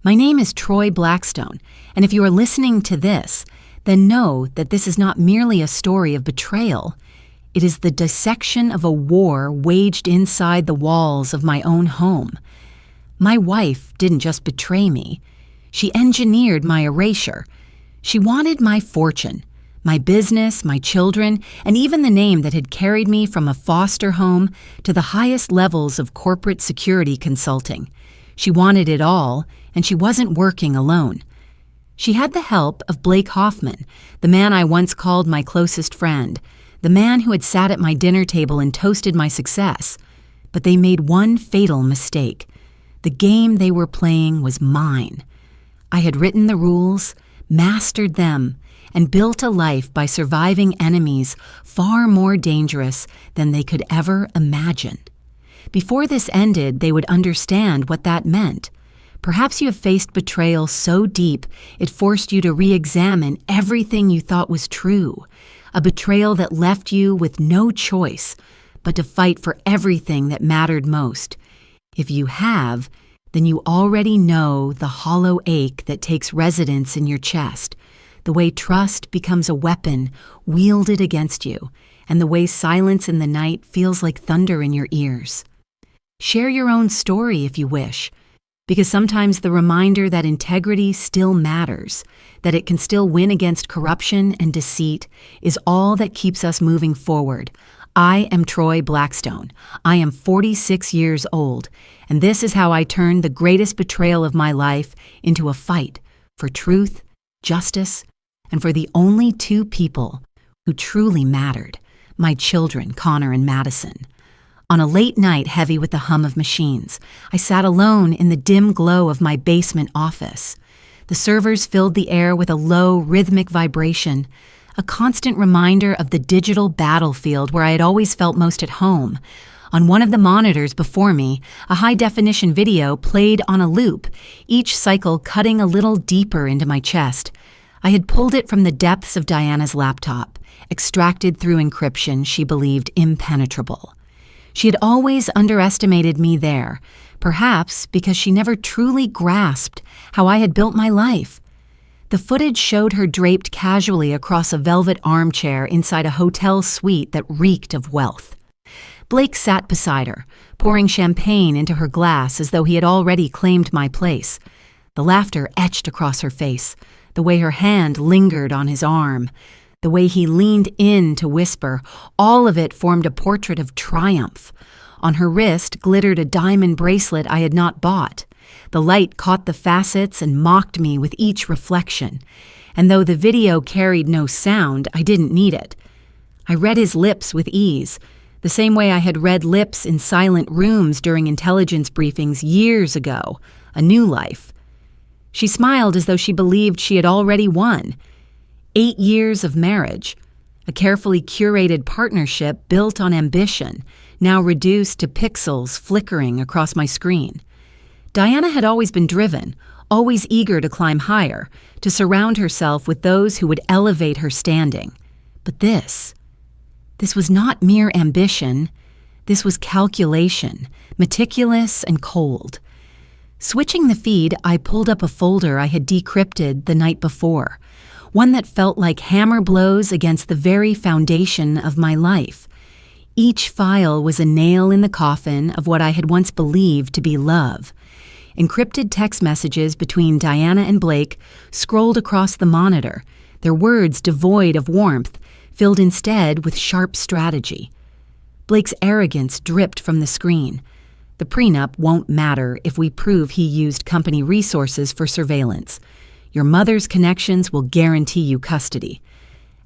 My name is Troy Blackstone, and if you are listening to this, then know that this is not merely a story of betrayal. It is the dissection of a war waged inside the walls of my own home. My wife didn't just betray me. She engineered my erasure. She wanted my fortune, my business, my children, and even the name that had carried me from a foster home to the highest levels of corporate security consulting. She wanted it all, and she wasn't working alone. She had the help of Blake Hoffman, the man I once called my closest friend, the man who had sat at my dinner table and toasted my success. But they made one fatal mistake. The game they were playing was mine. I had written the rules, mastered them, and built a life by surviving enemies far more dangerous than they could ever imagine. Before this ended, they would understand what that meant. Perhaps you have faced betrayal so deep it forced you to re-examine everything you thought was true, a betrayal that left you with no choice but to fight for everything that mattered most. If you have, then you already know the hollow ache that takes residence in your chest, the way trust becomes a weapon wielded against you, and the way silence in the night feels like thunder in your ears. Share your own story if you wish, because sometimes the reminder that integrity still matters, that it can still win against corruption and deceit, is all that keeps us moving forward. I am Troy Blackstone. I am 46 years old, and this is how I turned the greatest betrayal of my life into a fight for truth, justice, and for the only two people who truly mattered, my children, Connor and Madison. On a late night heavy with the hum of machines, I sat alone in the dim glow of my basement office. The servers filled the air with a low, rhythmic vibration, a constant reminder of the digital battlefield where I had always felt most at home. On one of the monitors before me, a high-definition video played on a loop, each cycle cutting a little deeper into my chest. I had pulled it from the depths of Diana's laptop, extracted through encryption she believed impenetrable. She had always underestimated me there, perhaps because she never truly grasped how I had built my life. The footage showed her draped casually across a velvet armchair inside a hotel suite that reeked of wealth. Blake sat beside her, pouring champagne into her glass as though he had already claimed my place. The laughter etched across her face, the way her hand lingered on his arm, the way he leaned in to whisper, all of it formed a portrait of triumph. On her wrist glittered a diamond bracelet I had not bought. The light caught the facets and mocked me with each reflection. And though the video carried no sound, I didn't need it. I read his lips with ease, the same way I had read lips in silent rooms during intelligence briefings years ago, a new life. She smiled as though she believed she had already won. 8 years of marriage, a carefully curated partnership built on ambition, now reduced to pixels flickering across my screen. Diana had always been driven, always eager to climb higher, to surround herself with those who would elevate her standing. But this was not mere ambition. This was calculation, meticulous and cold. Switching the feed, I pulled up a folder I had decrypted the night before, one that felt like hammer blows against the very foundation of my life. Each file was a nail in the coffin of what I had once believed to be love. Encrypted text messages between Diana and Blake scrolled across the monitor, their words devoid of warmth, filled instead with sharp strategy. Blake's arrogance dripped from the screen. The prenup won't matter if we prove he used company resources for surveillance. Your mother's connections will guarantee you custody.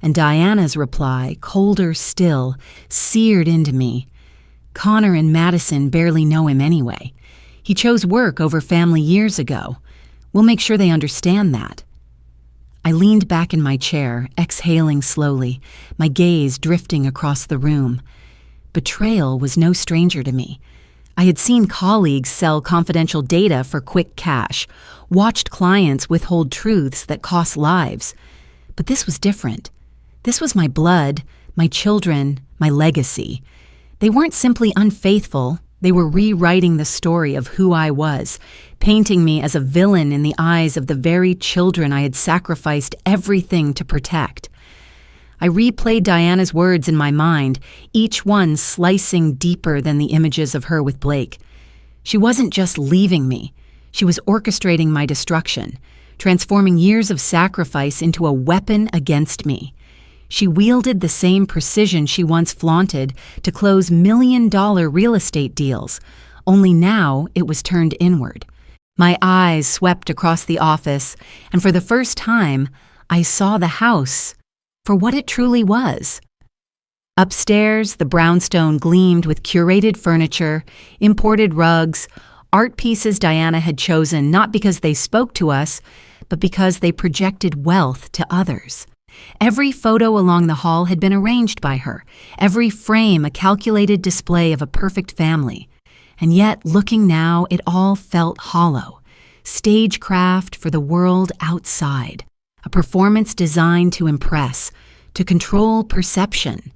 And Diana's reply, colder still, seared into me. Connor and Madison barely know him anyway. He chose work over family years ago. We'll make sure they understand that. I leaned back in my chair, exhaling slowly, my gaze drifting across the room. Betrayal was no stranger to me. I had seen colleagues sell confidential data for quick cash, watched clients withhold truths that cost lives. But this was different. This was my blood, my children, my legacy. They weren't simply unfaithful, They were rewriting the story of who I was, painting me as a villain in the eyes of the very children I had sacrificed everything to protect. I replayed Diana's words in my mind, each one slicing deeper than the images of her with Blake. She wasn't just leaving me. She was orchestrating my destruction, transforming years of sacrifice into a weapon against me. She wielded the same precision she once flaunted to close million-dollar real estate deals, only now it was turned inward. My eyes swept across the office, and for the first time, I saw the house for what it truly was. Upstairs, the brownstone gleamed with curated furniture, imported rugs, art pieces Diana had chosen not because they spoke to us, but because they projected wealth to others. Every photo along the hall had been arranged by her, every frame a calculated display of a perfect family. And yet, looking now, it all felt hollow. Stagecraft for the world outside. A performance designed to impress, to control perception.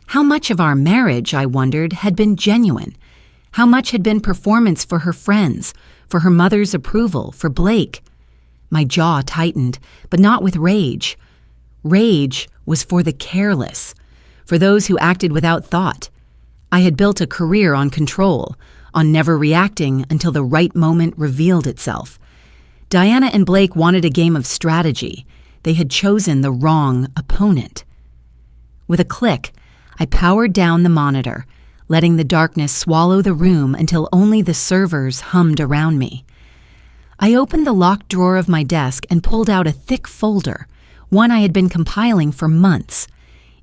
How much of our marriage, I wondered, had been genuine? How much had been performance for her friends, for her mother's approval, for Blake? My jaw tightened, but not with rage. Rage was for the careless, for those who acted without thought. I had built a career on control, on never reacting until the right moment revealed itself. Diana and Blake wanted a game of strategy. They had chosen the wrong opponent. With a click, I powered down the monitor, letting the darkness swallow the room until only the servers hummed around me. I opened the locked drawer of my desk and pulled out a thick folder, one I had been compiling for months.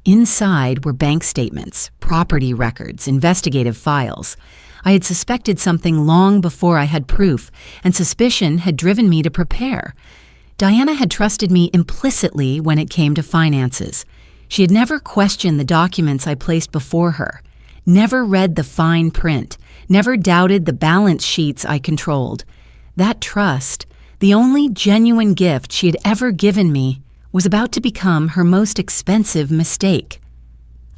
Inside were bank statements, property records, investigative files. I had suspected something long before I had proof, and suspicion had driven me to prepare. Diana had trusted me implicitly when it came to finances. She had never questioned the documents I placed before her, never read the fine print, never doubted the balance sheets I controlled. That trust, the only genuine gift she had ever given me, was about to become her most expensive mistake.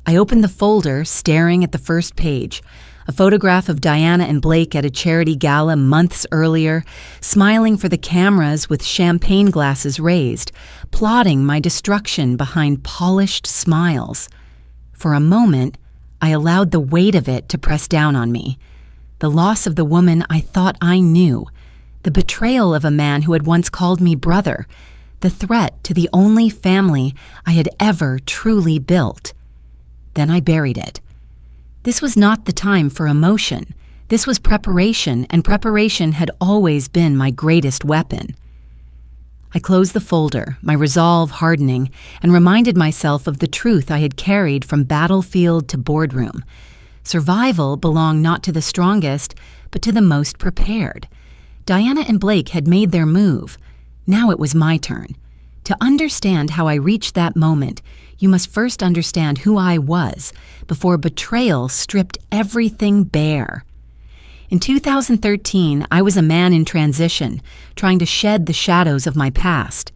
I opened the folder, staring at the first page, a photograph of Diana and Blake at a charity gala months earlier, smiling for the cameras with champagne glasses raised, plotting my destruction behind polished smiles. For a moment, I allowed the weight of it to press down on me. The loss of the woman I thought I knew, the betrayal of a man who had once called me brother, the threat to the only family I had ever truly built. Then I buried it. This was not the time for emotion. This was preparation, and preparation had always been my greatest weapon. I closed the folder, my resolve hardening, and reminded myself of the truth I had carried from battlefield to boardroom. Survival belonged not to the strongest, but to the most prepared. Diana and Blake had made their move. Now it was my turn. To understand how I reached that moment, you must first understand who I was before betrayal stripped everything bare. In 2013, I was a man in transition, trying to shed the shadows of my past.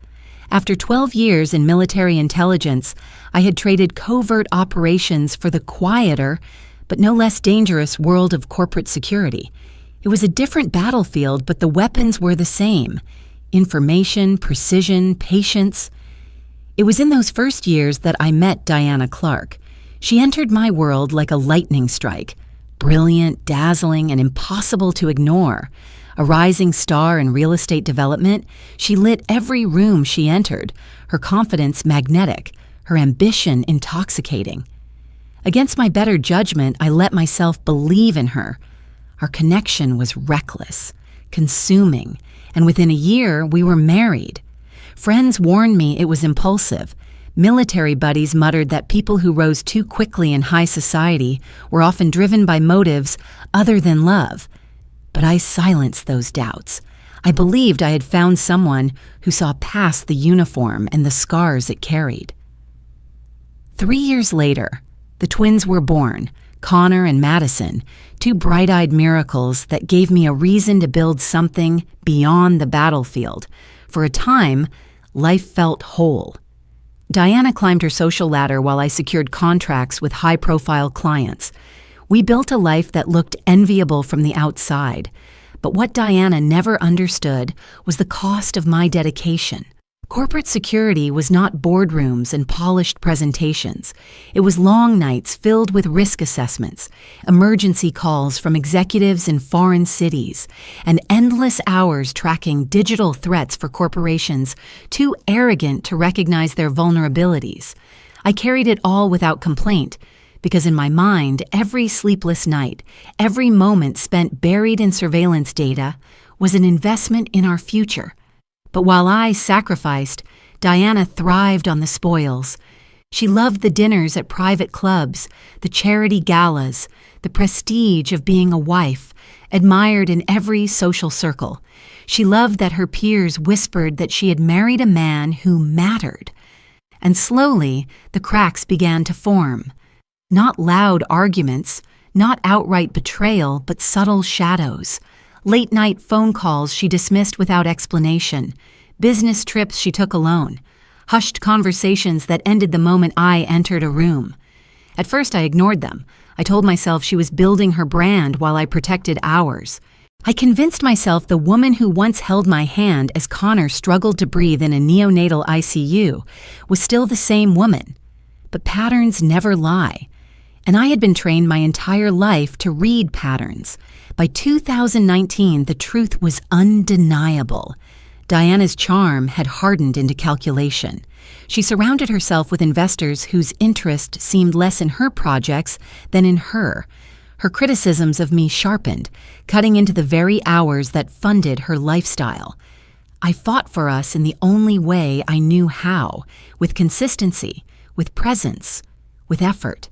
After 12 years in military intelligence, I had traded covert operations for the quieter, but no less dangerous world of corporate security. It was a different battlefield, but the weapons were the same. Information, precision, patience. It was in those first years that I met Diana Clark. She entered my world like a lightning strike, brilliant, dazzling, and impossible to ignore. A rising star in real estate development, she lit every room she entered, her confidence magnetic, her ambition intoxicating. Against my better judgment, I let myself believe in her. Our connection was reckless, consuming, and within a year, we were married. Friends warned me it was impulsive. Military buddies muttered that people who rose too quickly in high society were often driven by motives other than love. But I silenced those doubts. I believed I had found someone who saw past the uniform and the scars it carried. 3 years later, the twins were born, Connor and Madison, two bright-eyed miracles that gave me a reason to build something beyond the battlefield. For a time, life felt whole. Diana climbed her social ladder while I secured contracts with high-profile clients. We built a life that looked enviable from the outside, but what Diana never understood was the cost of my dedication. Corporate security was not boardrooms and polished presentations. It was long nights filled with risk assessments, emergency calls from executives in foreign cities, and endless hours tracking digital threats for corporations too arrogant to recognize their vulnerabilities. I carried it all without complaint, because in my mind, every sleepless night, every moment spent buried in surveillance data, was an investment in our future. But while I sacrificed, Diana thrived on the spoils. She loved the dinners at private clubs, the charity galas, the prestige of being a wife, admired in every social circle. She loved that her peers whispered that she had married a man who mattered. And slowly, the cracks began to form. Not loud arguments, not outright betrayal, but subtle shadows. Late-night phone calls she dismissed without explanation, business trips she took alone, hushed conversations that ended the moment I entered a room. At first I ignored them. I told myself she was building her brand while I protected ours. I convinced myself the woman who once held my hand as Connor struggled to breathe in a neonatal ICU was still the same woman. But patterns never lie. And I had been trained my entire life to read patterns. By 2019, the truth was undeniable. Diana's charm had hardened into calculation. She surrounded herself with investors whose interest seemed less in her projects than in her. Her criticisms of me sharpened, cutting into the very hours that funded her lifestyle. I fought for us in the only way I knew how, with consistency, with presence, with effort.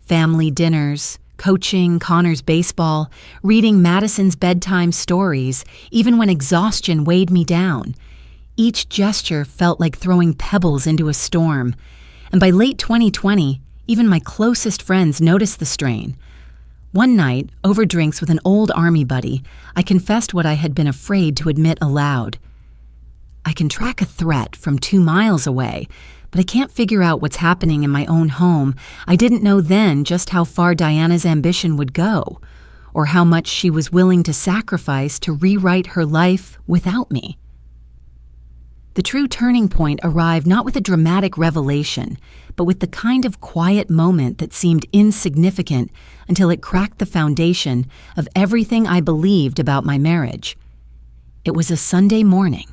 Family dinners, coaching Connor's baseball, reading Madison's bedtime stories, even when exhaustion weighed me down. Each gesture felt like throwing pebbles into a storm. And by late 2020, even my closest friends noticed the strain. One night, over drinks with an old army buddy, I confessed what I had been afraid to admit aloud. I can track a threat from 2 miles away, but I can't figure out what's happening in my own home. I didn't know then just how far Diana's ambition would go, or how much she was willing to sacrifice to rewrite her life without me. The true turning point arrived not with a dramatic revelation, but with the kind of quiet moment that seemed insignificant until it cracked the foundation of everything I believed about my marriage. It was a Sunday morning.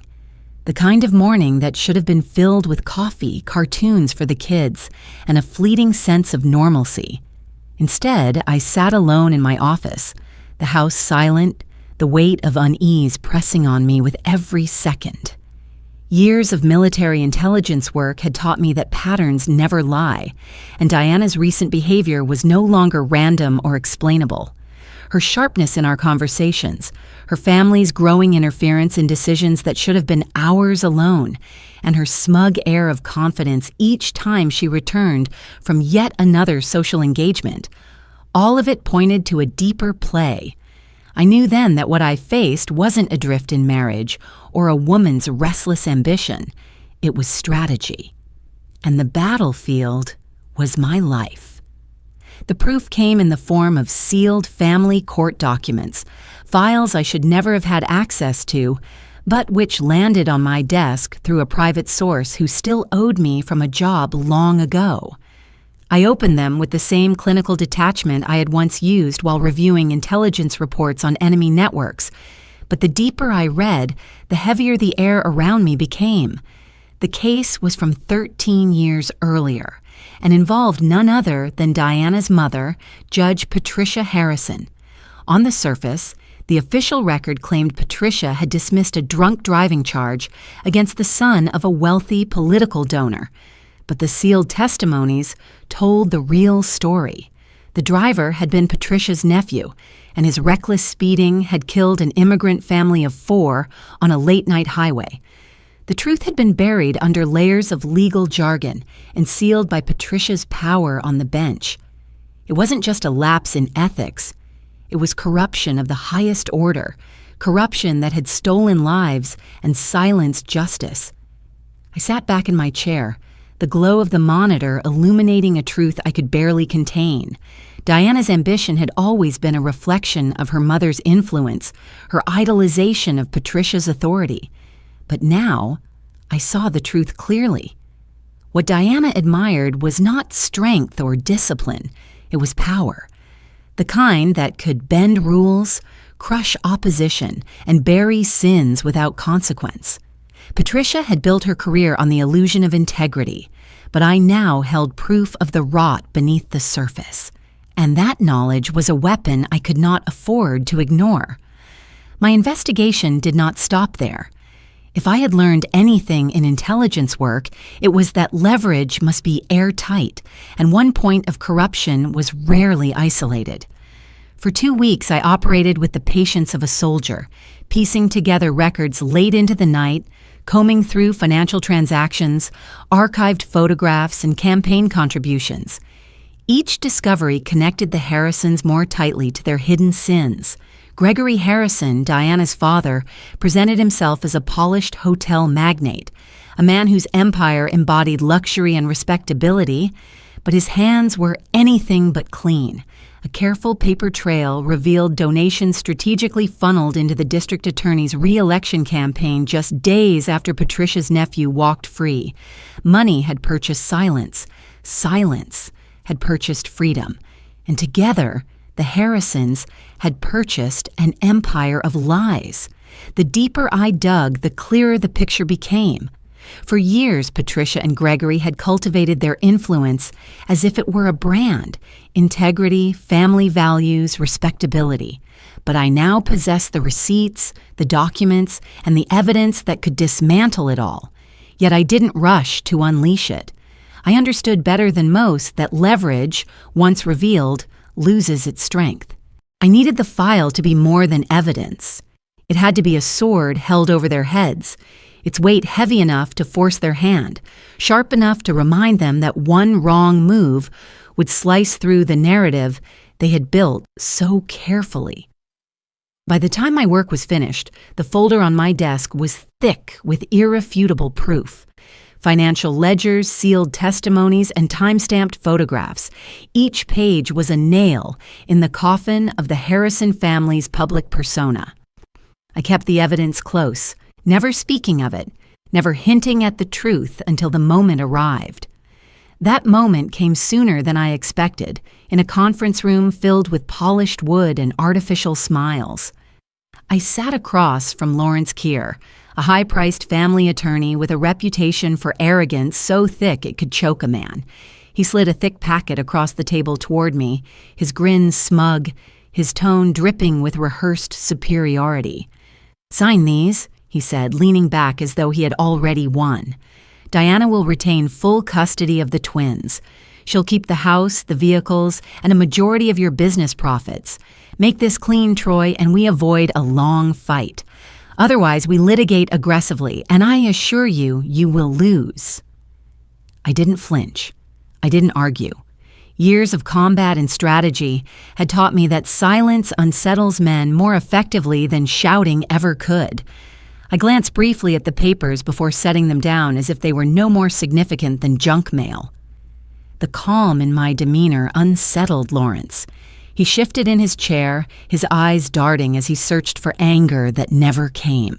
The kind of morning that should have been filled with coffee, cartoons for the kids, and a fleeting sense of normalcy. Instead, I sat alone in my office, the house silent, the weight of unease pressing on me with every second. Years of military intelligence work had taught me that patterns never lie, and Diana's recent behavior was no longer random or explainable. Her sharpness in our conversations, her family's growing interference in decisions that should have been ours alone, and her smug air of confidence each time she returned from yet another social engagement, all of it pointed to a deeper play. I knew then that what I faced wasn't a drift in marriage or a woman's restless ambition. It was strategy. And the battlefield was my life. The proof came in the form of sealed family court documents, files I should never have had access to, but which landed on my desk through a private source who still owed me from a job long ago. I opened them with the same clinical detachment I had once used while reviewing intelligence reports on enemy networks, but the deeper I read, the heavier the air around me became. The case was from 13 years earlier and involved none other than Diana's mother, Judge Patricia Harrison. On the surface, the official record claimed Patricia had dismissed a drunk driving charge against the son of a wealthy political donor, but the sealed testimonies told the real story. The driver had been Patricia's nephew, and his reckless speeding had killed an immigrant family of 4 on a late-night highway. The truth had been buried under layers of legal jargon and sealed by Patricia's power on the bench. It wasn't just a lapse in ethics. It was corruption of the highest order, corruption that had stolen lives and silenced justice. I sat back in my chair, the glow of the monitor illuminating a truth I could barely contain. Diana's ambition had always been a reflection of her mother's influence, her idolization of Patricia's authority. But now, I saw the truth clearly. What Diana admired was not strength or discipline, it was power. The kind that could bend rules, crush opposition, and bury sins without consequence. Patricia had built her career on the illusion of integrity, but I now held proof of the rot beneath the surface. And that knowledge was a weapon I could not afford to ignore. My investigation did not stop there. If I had learned anything in intelligence work, it was that leverage must be airtight, and one point of corruption was rarely isolated. For 2 weeks, I operated with the patience of a soldier, piecing together records late into the night, combing through financial transactions, archived photographs, and campaign contributions. Each discovery connected the Harrisons more tightly to their hidden sins. Gregory Harrison, Diana's father, presented himself as a polished hotel magnate, a man whose empire embodied luxury and respectability, but his hands were anything but clean. A careful paper trail revealed donations strategically funneled into the district attorney's re-election campaign just days after Patricia's nephew walked free. Money had purchased silence. Silence had purchased freedom. And together, the Harrisons had purchased an empire of lies. The deeper I dug, the clearer the picture became. For years, Patricia and Gregory had cultivated their influence as if it were a brand: integrity, family values, respectability. But I now possessed the receipts, the documents, and the evidence that could dismantle it all. Yet I didn't rush to unleash it. I understood better than most that leverage, once revealed, loses its strength. I needed the file to be more than evidence. It had to be a sword held over their heads, its weight heavy enough to force their hand, sharp enough to remind them that one wrong move would slice through the narrative they had built so carefully. By the time my work was finished, the folder on my desk was thick with irrefutable proof. Financial ledgers, sealed testimonies, and time-stamped photographs. Each page was a nail in the coffin of the Harrison family's public persona. I kept the evidence close, never speaking of it, never hinting at the truth until the moment arrived. That moment came sooner than I expected, in a conference room filled with polished wood and artificial smiles. I sat across from Lawrence Keir, a high-priced family attorney with a reputation for arrogance so thick it could choke a man. He slid a thick packet across the table toward me, his grin smug, his tone dripping with rehearsed superiority. "Sign these," he said, leaning back as though he had already won. "Diana will retain full custody of the twins. She'll keep the house, the vehicles, and a majority of your business profits. Make this clean, Troy, and we avoid a long fight. Otherwise, we litigate aggressively, and I assure you, you will lose." I didn't flinch. I didn't argue. Years of combat and strategy had taught me that silence unsettles men more effectively than shouting ever could. I glanced briefly at the papers before setting them down as if they were no more significant than junk mail. The calm in my demeanor unsettled Lawrence. He shifted in his chair, his eyes darting as he searched for anger that never came.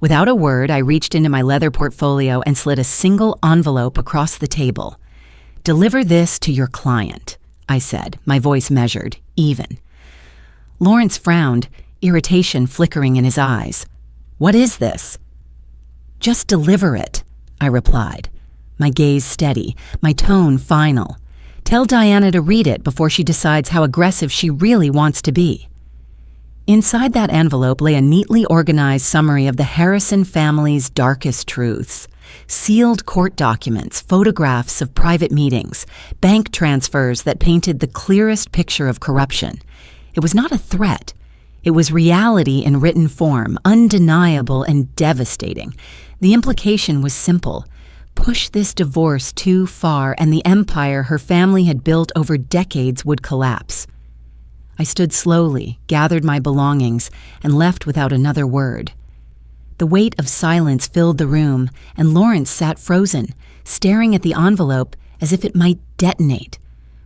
Without a word, I reached into my leather portfolio and slid a single envelope across the table. "Deliver this to your client," I said, my voice measured, even. Lawrence frowned, irritation flickering in his eyes. "What is this?" "Just deliver it," I replied, my gaze steady, my tone final. "Tell Diana to read it before she decides how aggressive she really wants to be." Inside that envelope lay a neatly organized summary of the Harrison family's darkest truths. Sealed court documents, photographs of private meetings, bank transfers that painted the clearest picture of corruption. It was not a threat. It was reality in written form, undeniable and devastating. The implication was simple. Push this divorce too far and the empire her family had built over decades would collapse. I stood slowly, gathered my belongings, and left without another word. The weight of silence filled the room, and Lawrence sat frozen, staring at the envelope as if it might detonate.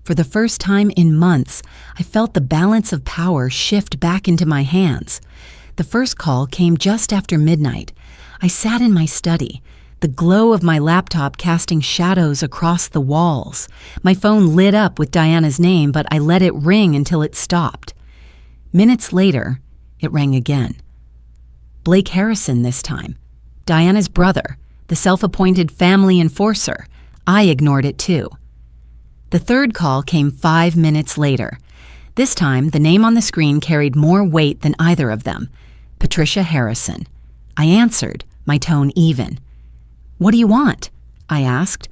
For the first time in months, I felt the balance of power shift back into my hands. The first call came just after midnight. I sat in my study, the glow of my laptop casting shadows across the walls. My phone lit up with Diana's name, but I let it ring until it stopped. Minutes later, it rang again. Blake Harrison this time. Diana's brother, the self-appointed family enforcer. I ignored it too. The third call came 5 minutes later. This time, the name on the screen carried more weight than either of them. Patricia Harrison. I answered, my tone even. "What do you want?" I asked.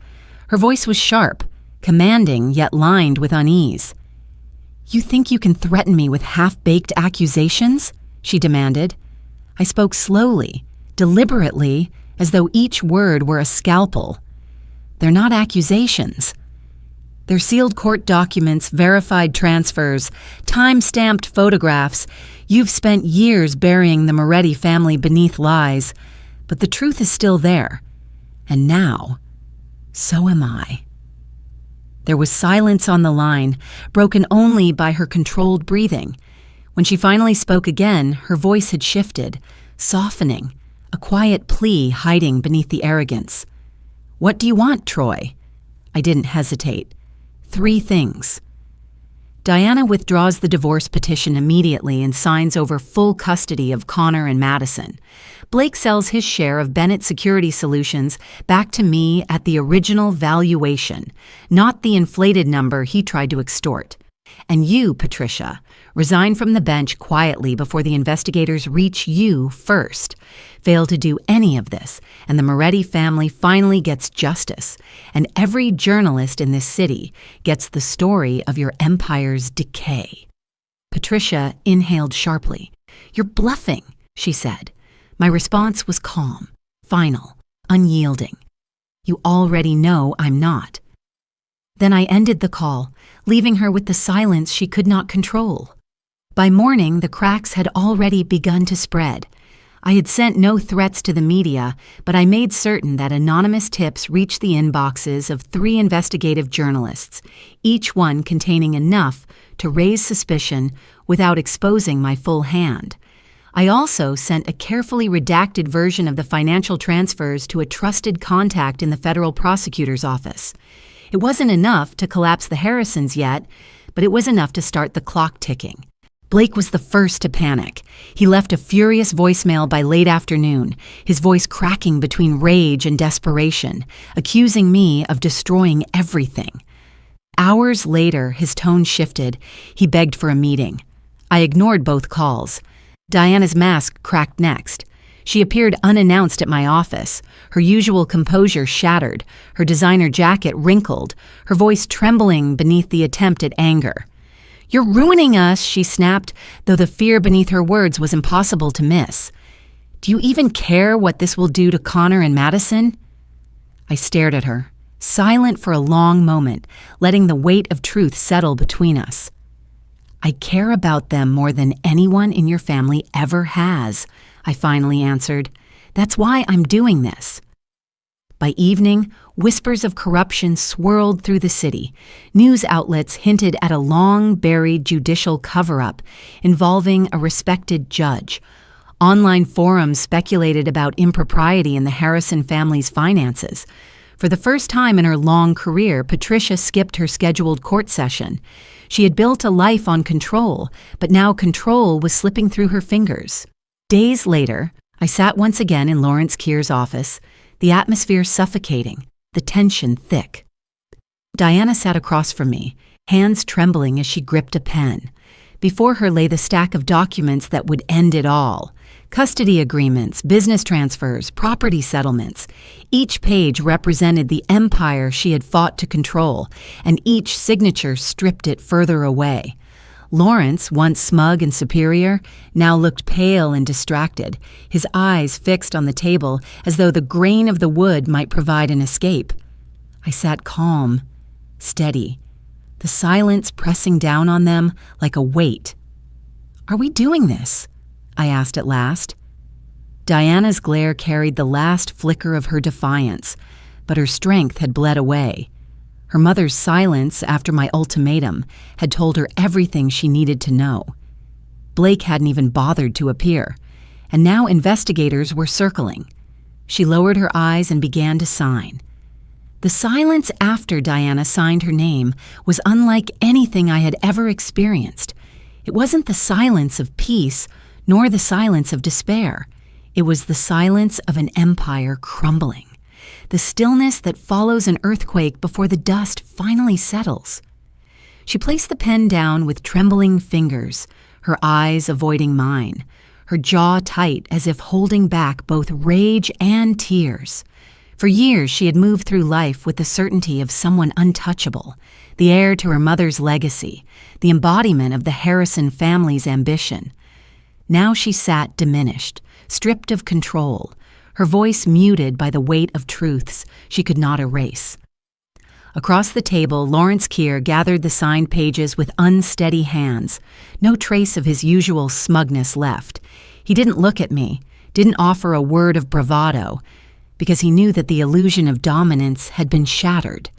Her voice was sharp, commanding yet lined with unease. "You think you can threaten me with half-baked accusations?" she demanded. I spoke slowly, deliberately, as though each word were a scalpel. "They're not accusations. They're sealed court documents, verified transfers, time-stamped photographs. You've spent years burying the Moretti family beneath lies, but the truth is still there. And now, so am I." There was silence on the line, broken only by her controlled breathing. When she finally spoke again, her voice had shifted, softening, a quiet plea hiding beneath the arrogance. "What do you want, Troy?" I didn't hesitate. 3 things. Diana withdraws the divorce petition immediately and signs over full custody of Connor and Madison. Blake sells his share of Bennett Security Solutions back to me at the original valuation, not the inflated number he tried to extort. And you, Patricia, resign from the bench quietly before the investigators reach you first. Fail to do any of this, and the Moretti family finally gets justice, and every journalist in this city gets the story of your empire's decay. Patricia inhaled sharply. "You're bluffing," she said. My response was calm, final, unyielding. "You already know I'm not." Then I ended the call, leaving her with the silence she could not control. By morning, the cracks had already begun to spread. I had sent no threats to the media, but I made certain that anonymous tips reached the inboxes of 3 investigative journalists, each one containing enough to raise suspicion without exposing my full hand. I also sent a carefully redacted version of the financial transfers to a trusted contact in the federal prosecutor's office. It wasn't enough to collapse the Harrisons yet, but it was enough to start the clock ticking. Blake was the first to panic. He left a furious voicemail by late afternoon, his voice cracking between rage and desperation, accusing me of destroying everything. Hours later, his tone shifted. He begged for a meeting. I ignored both calls. Diana's mask cracked next. She appeared unannounced at my office, her usual composure shattered, her designer jacket wrinkled, her voice trembling beneath the attempt at anger. "You're ruining us," she snapped, though the fear beneath her words was impossible to miss. "Do you even care what this will do to Connor and Madison?" I stared at her, silent for a long moment, letting the weight of truth settle between us. "I care about them more than anyone in your family ever has," I finally answered. "That's why I'm doing this." By evening, whispers of corruption swirled through the city. News outlets hinted at a long-buried judicial cover-up involving a respected judge. Online forums speculated about impropriety in the Harrison family's finances. For the first time in her long career, Patricia skipped her scheduled court session. She had built a life on control, but now control was slipping through her fingers. Days later, I sat once again in Lawrence Keir's office, the atmosphere suffocating, the tension thick. Diana sat across from me, hands trembling as she gripped a pen. Before her lay the stack of documents that would end it all. Custody agreements, business transfers, property settlements. Each page represented the empire she had fought to control, and each signature stripped it further away. Lawrence, once smug and superior, now looked pale and distracted, his eyes fixed on the table as though the grain of the wood might provide an escape. I sat calm, steady, the silence pressing down on them like a weight. "Are we doing this?" I asked at last. Diana's glare carried the last flicker of her defiance, but her strength had bled away. Her mother's silence after my ultimatum had told her everything she needed to know. Blake hadn't even bothered to appear, and now investigators were circling. She lowered her eyes and began to sign. The silence after Diana signed her name was unlike anything I had ever experienced. It wasn't the silence of peace, nor the silence of despair. It was the silence of an empire crumbling, the stillness that follows an earthquake before the dust finally settles. She placed the pen down with trembling fingers, her eyes avoiding mine, her jaw tight as if holding back both rage and tears. For years she had moved through life with the certainty of someone untouchable, the heir to her mother's legacy, the embodiment of the Harrison family's ambition. Now she sat diminished, stripped of control, her voice muted by the weight of truths she could not erase. Across the table, Lawrence Keir gathered the signed pages with unsteady hands, no trace of his usual smugness left. He didn't look at me, didn't offer a word of bravado, because he knew that the illusion of dominance had been shattered.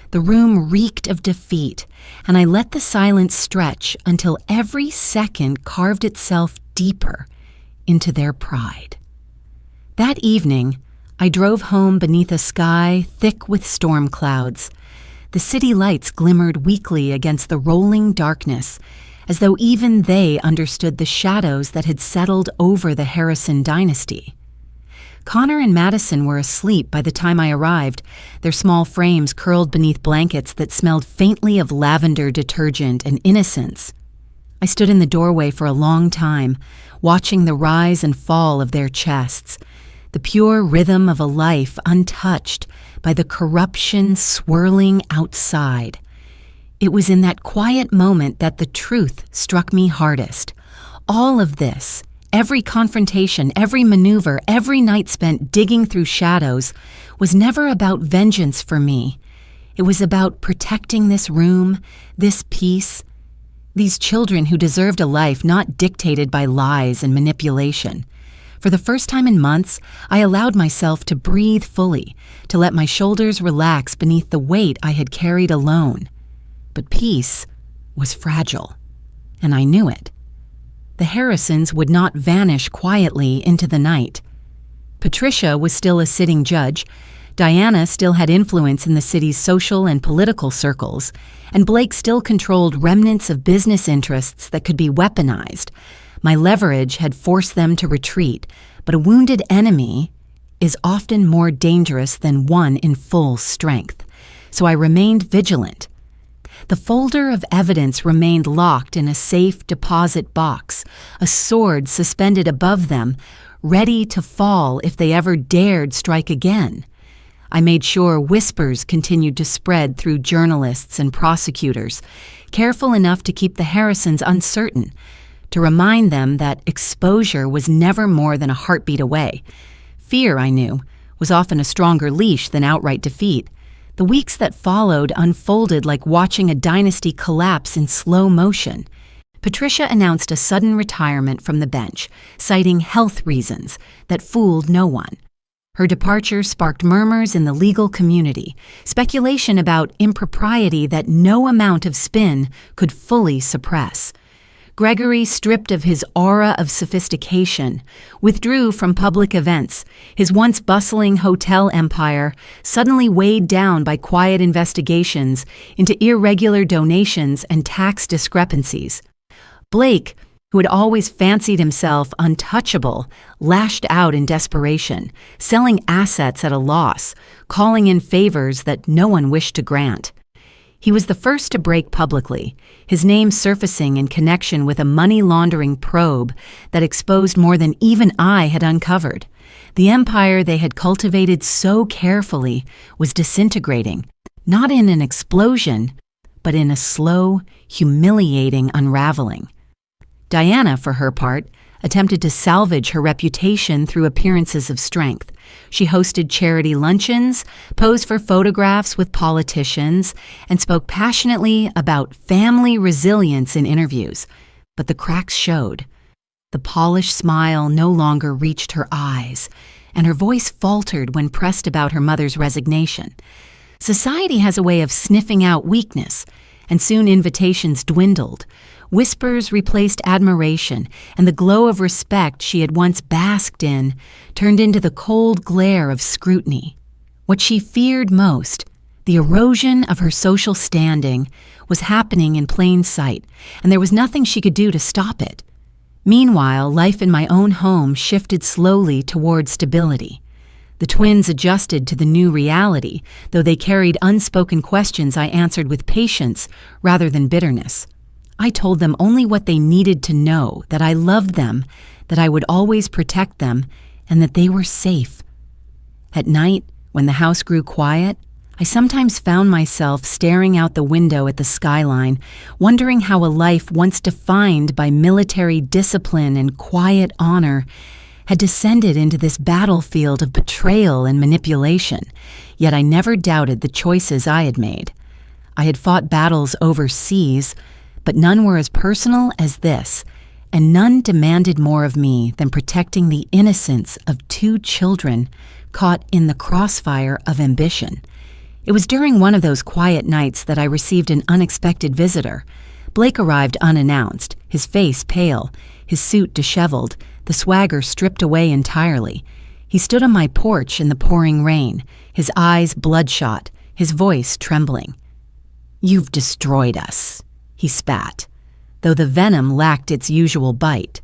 The room reeked of defeat, and I let the silence stretch until every second carved itself deeper into their pride. That evening, I drove home beneath a sky thick with storm clouds. The city lights glimmered weakly against the rolling darkness, as though even they understood the shadows that had settled over the Harrison dynasty. Connor and Madison were asleep by the time I arrived, their small frames curled beneath blankets that smelled faintly of lavender detergent and innocence. I stood in the doorway for a long time, watching the rise and fall of their chests, the pure rhythm of a life untouched by the corruption swirling outside. It was in that quiet moment that the truth struck me hardest. All of this, every confrontation, every maneuver, every night spent digging through shadows, was never about vengeance for me. It was about protecting this room, this peace, these children who deserved a life not dictated by lies and manipulation. For the first time in months, I allowed myself to breathe fully, to let my shoulders relax beneath the weight I had carried alone. But peace was fragile, and I knew it. The Harrisons would not vanish quietly into the night. Patricia was still a sitting judge, Diana still had influence in the city's social and political circles, and Blake still controlled remnants of business interests that could be weaponized. My leverage had forced them to retreat, but a wounded enemy is often more dangerous than one in full strength. So I remained vigilant. The folder of evidence remained locked in a safe deposit box, a sword suspended above them, ready to fall if they ever dared strike again. I made sure whispers continued to spread through journalists and prosecutors, careful enough to keep the Harrisons uncertain, to remind them that exposure was never more than a heartbeat away. Fear, I knew, was often a stronger leash than outright defeat. The weeks that followed unfolded like watching a dynasty collapse in slow motion. Patricia announced a sudden retirement from the bench, citing health reasons that fooled no one. Her departure sparked murmurs in the legal community, speculation about impropriety that no amount of spin could fully suppress. Gregory, stripped of his aura of sophistication, withdrew from public events, his once bustling hotel empire suddenly weighed down by quiet investigations into irregular donations and tax discrepancies. Blake, who had always fancied himself untouchable, lashed out in desperation, selling assets at a loss, calling in favors that no one wished to grant. He was the first to break publicly, his name surfacing in connection with a money laundering probe that exposed more than even I had uncovered. The empire they had cultivated so carefully was disintegrating, not in an explosion, but in a slow, humiliating unraveling. Diana, for her part, attempted to salvage her reputation through appearances of strength. She hosted charity luncheons, posed for photographs with politicians, and spoke passionately about family resilience in interviews. But the cracks showed. The polished smile no longer reached her eyes, and her voice faltered when pressed about her mother's resignation. Society has a way of sniffing out weakness, and soon invitations dwindled. Whispers replaced admiration, and the glow of respect she had once basked in turned into the cold glare of scrutiny. What she feared most, the erosion of her social standing, was happening in plain sight, and there was nothing she could do to stop it. Meanwhile, life in my own home shifted slowly toward stability. The twins adjusted to the new reality, though they carried unspoken questions I answered with patience rather than bitterness. I told them only what they needed to know, that I loved them, that I would always protect them, and that they were safe. At night, when the house grew quiet, I sometimes found myself staring out the window at the skyline, wondering how a life once defined by military discipline and quiet honor had descended into this battlefield of betrayal and manipulation, yet I never doubted the choices I had made. I had fought battles overseas, but none were as personal as this, and none demanded more of me than protecting the innocence of 2 children caught in the crossfire of ambition. It was during one of those quiet nights that I received an unexpected visitor. Blake arrived unannounced, his face pale, his suit disheveled, the swagger stripped away entirely. He stood on my porch in the pouring rain, his eyes bloodshot, his voice trembling. "You've destroyed us," he spat, though the venom lacked its usual bite.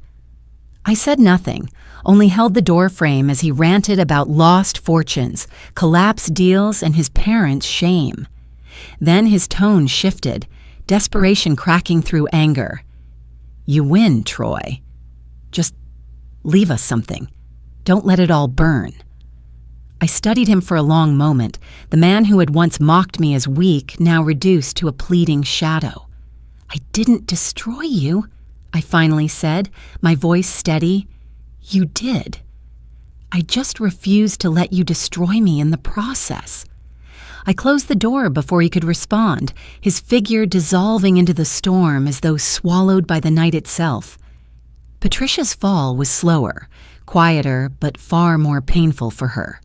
I said nothing, only held the door frame as he ranted about lost fortunes, collapsed deals, and his parents' shame. Then his tone shifted, desperation cracking through anger. "You win, Troy. Just leave us something. Don't let it all burn." I studied him for a long moment, the man who had once mocked me as weak, now reduced to a pleading shadow. "I didn't destroy you," I finally said, my voice steady. "You did. I just refused to let you destroy me in the process." I closed the door before he could respond, his figure dissolving into the storm as though swallowed by the night itself. Patricia's fall was slower, quieter, but far more painful for her.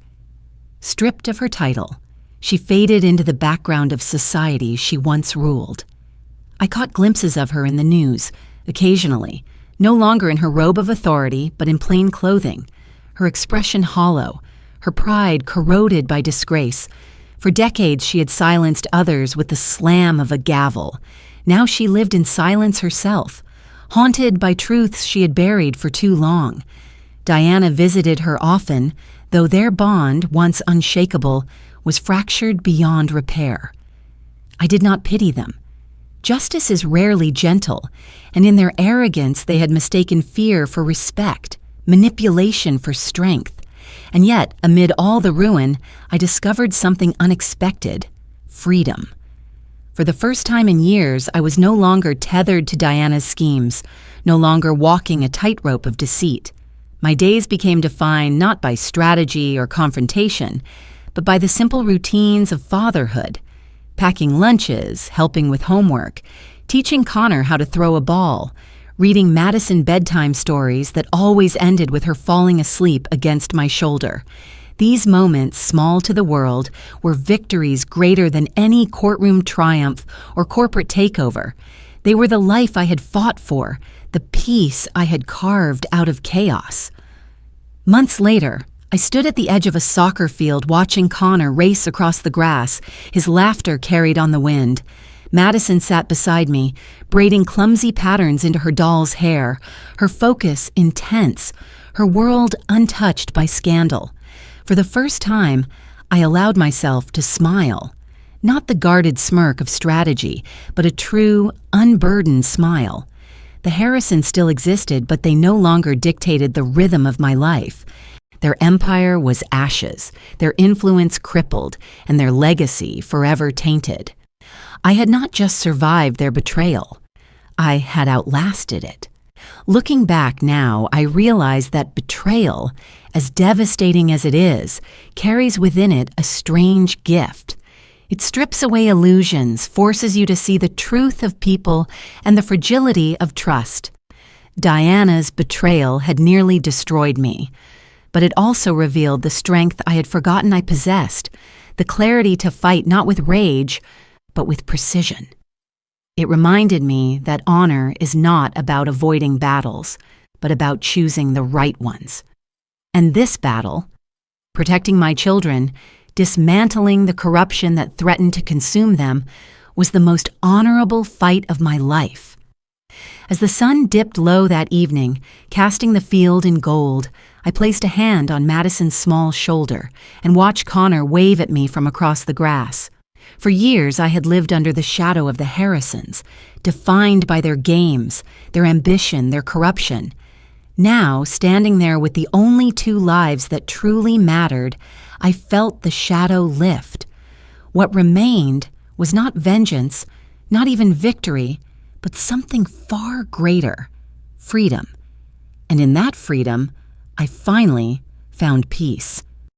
Stripped of her title, she faded into the background of society she once ruled. I caught glimpses of her in the news, occasionally, no longer in her robe of authority, but in plain clothing, her expression hollow, her pride corroded by disgrace. For decades she had silenced others with the slam of a gavel. Now she lived in silence herself, haunted by truths she had buried for too long. Diana visited her often, though their bond, once unshakable, was fractured beyond repair. I did not pity them. Justice is rarely gentle, and in their arrogance they had mistaken fear for respect, manipulation for strength. And yet, amid all the ruin, I discovered something unexpected: freedom. For the first time in years, I was no longer tethered to Diana's schemes, no longer walking a tightrope of deceit. My days became defined not by strategy or confrontation, but by the simple routines of fatherhood: packing lunches, helping with homework, teaching Connor how to throw a ball, reading Madison bedtime stories that always ended with her falling asleep against my shoulder. These moments, small to the world, were victories greater than any courtroom triumph or corporate takeover. They were the life I had fought for, the peace I had carved out of chaos. Months later, I stood at the edge of a soccer field watching Connor race across the grass, his laughter carried on the wind. Madison sat beside me, braiding clumsy patterns into her doll's hair, her focus intense, her world untouched by scandal. For the first time, I allowed myself to smile. Not the guarded smirk of strategy, but a true, unburdened smile. The Harrisons still existed, but they no longer dictated the rhythm of my life. Their empire was ashes, their influence crippled, and their legacy forever tainted. I had not just survived their betrayal, I had outlasted it. Looking back now, I realize that betrayal, as devastating as it is, carries within it a strange gift. It strips away illusions, forces you to see the truth of people and the fragility of trust. Diana's betrayal had nearly destroyed me, but it also revealed the strength I had forgotten I possessed, the clarity to fight not with rage, but with precision. It reminded me that honor is not about avoiding battles, but about choosing the right ones. And this battle, protecting my children, dismantling the corruption that threatened to consume them, was the most honorable fight of my life. As the sun dipped low that evening, casting the field in gold, I placed a hand on Madison's small shoulder and watched Connor wave at me from across the grass. For years I had lived under the shadow of the Harrisons, defined by their games, their ambition, their corruption. Now, standing there with the only two lives that truly mattered, I felt the shadow lift. What remained was not vengeance, not even victory, but something far greater, freedom. And in that freedom, I finally found peace.